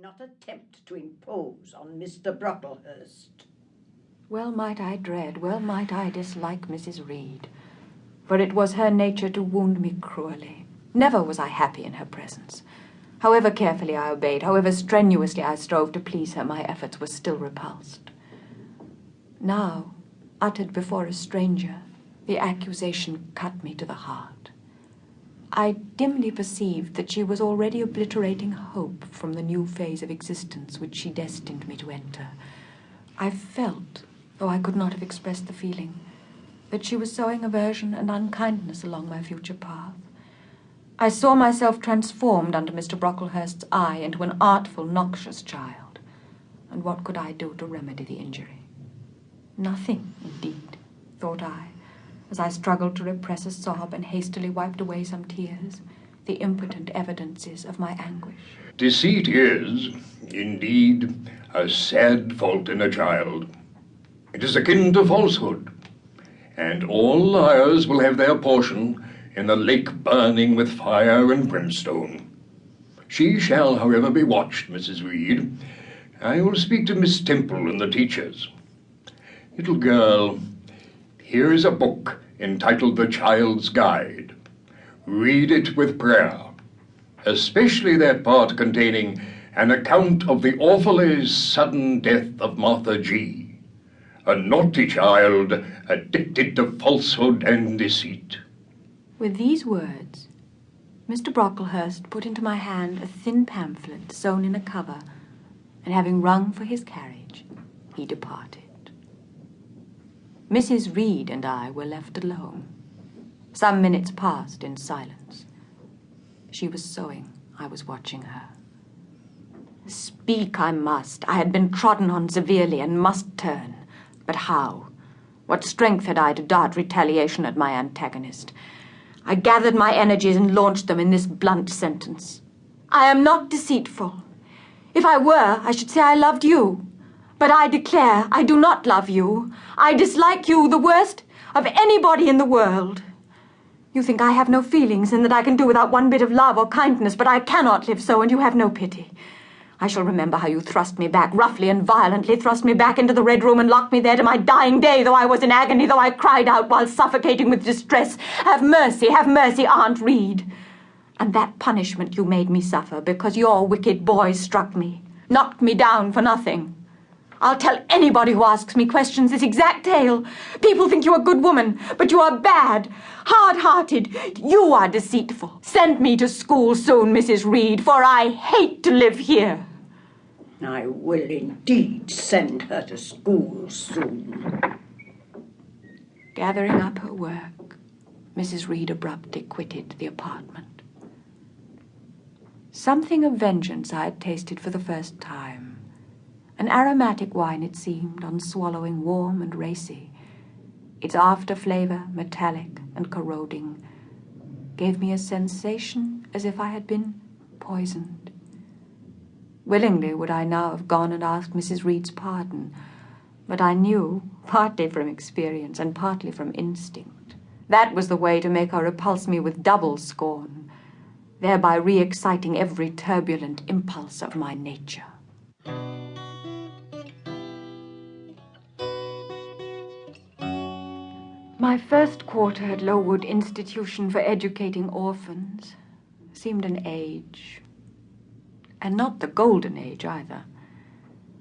not attempt to impose on Mr. Brocklehurst? Well might I dread, well might I dislike Mrs. Reed, for it was her nature to wound me cruelly. Never was I happy in her presence. However carefully I obeyed, however strenuously I strove to please her, my efforts were still repulsed. Now, uttered before a stranger, the accusation cut me to the heart. I dimly perceived that she was already obliterating hope from the new phase of existence which she destined me to enter. I felt, though I could not have expressed the feeling, that she was sowing aversion and unkindness along my future path. I saw myself transformed under Mr. Brocklehurst's eye into an artful, noxious child. And what could I do to remedy the injury? Nothing, indeed, thought I, as I struggled to repress a sob and hastily wiped away some tears, the impotent evidences of my anguish. Deceit is, indeed, a sad fault in a child. It is akin to falsehood, and all liars will have their portion in the lake burning with fire and brimstone. She shall, however, be watched, Mrs. Reed. I will speak to Miss Temple and the teachers. Little girl, here is a book entitled The Child's Guide. Read it with prayer, especially that part containing an account of the awfully sudden death of Martha G., a naughty child addicted to falsehood and deceit. With these words, Mr. Brocklehurst put into my hand a thin pamphlet sewn in a cover, and having rung for his carriage, he departed. Mrs. Reed and I were left alone. Some minutes passed in silence. She was sewing. I was watching her. Speak I must. I had been trodden on severely and must turn. But how? What strength had I to dart retaliation at my antagonist? I gathered my energies and launched them in this blunt sentence. I am not deceitful. If I were, I should say I loved you. But I declare I do not love you. I dislike you the worst of anybody in the world. You think I have no feelings and that I can do without one bit of love or kindness, but I cannot live so, and you have no pity. I shall remember how you thrust me back, roughly and violently, thrust me back into the Red Room and locked me there to my dying day, though I was in agony, though I cried out while suffocating with distress, have mercy, Aunt Reed. And that punishment you made me suffer because your wicked boys struck me, knocked me down for nothing. I'll tell anybody who asks me questions this exact tale. People think you a good woman, but you are bad, hard-hearted. You are deceitful. Send me to school soon, Mrs. Reed, for I hate to live here. I will indeed send her to school soon. Gathering up her work, Mrs. Reed abruptly quitted the apartment. Something of vengeance I had tasted for the first time. An aromatic wine, it seemed, on swallowing, warm and racy. Its after-flavor, metallic and corroding, gave me a sensation as if I had been poisoned. Willingly would I now have gone and asked Mrs. Reed's pardon, but I knew, partly from experience and partly from instinct, that was the way to make her repulse me with double scorn, thereby re-exciting every turbulent impulse of my nature. My first quarter at Lowood Institution for Educating Orphans seemed an age, and not the golden age either.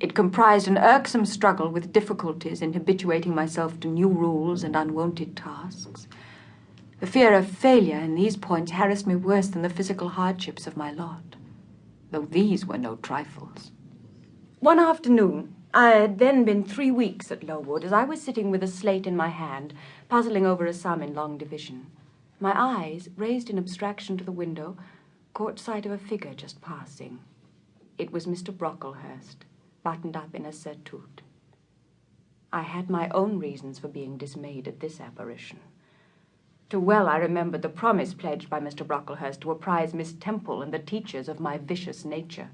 It comprised an irksome struggle with difficulties in habituating myself to new rules and unwonted tasks. The fear of failure in these points harassed me worse than the physical hardships of my lot, though these were no trifles. One afternoon, I had then been 3 weeks at Lowood, as I was sitting with a slate in my hand, puzzling over a sum in long division. My eyes, raised in abstraction to the window, caught sight of a figure just passing. It was Mr. Brocklehurst, buttoned up in a surtout. I had my own reasons for being dismayed at this apparition. Too well I remembered the promise pledged by Mr. Brocklehurst to apprise Miss Temple and the teachers of my vicious nature.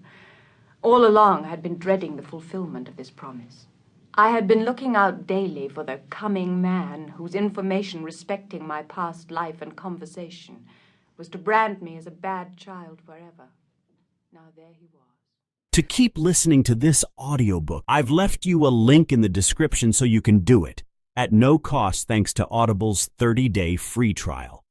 All along I had been dreading the fulfillment of this promise. I had been looking out daily for the coming man whose information respecting my past life and conversation was to brand me as a bad child forever. Now there he was. to keep listening to this audiobook. I've left you a link in the description so you can do it, at no cost thanks to Audible's 30-day free trial.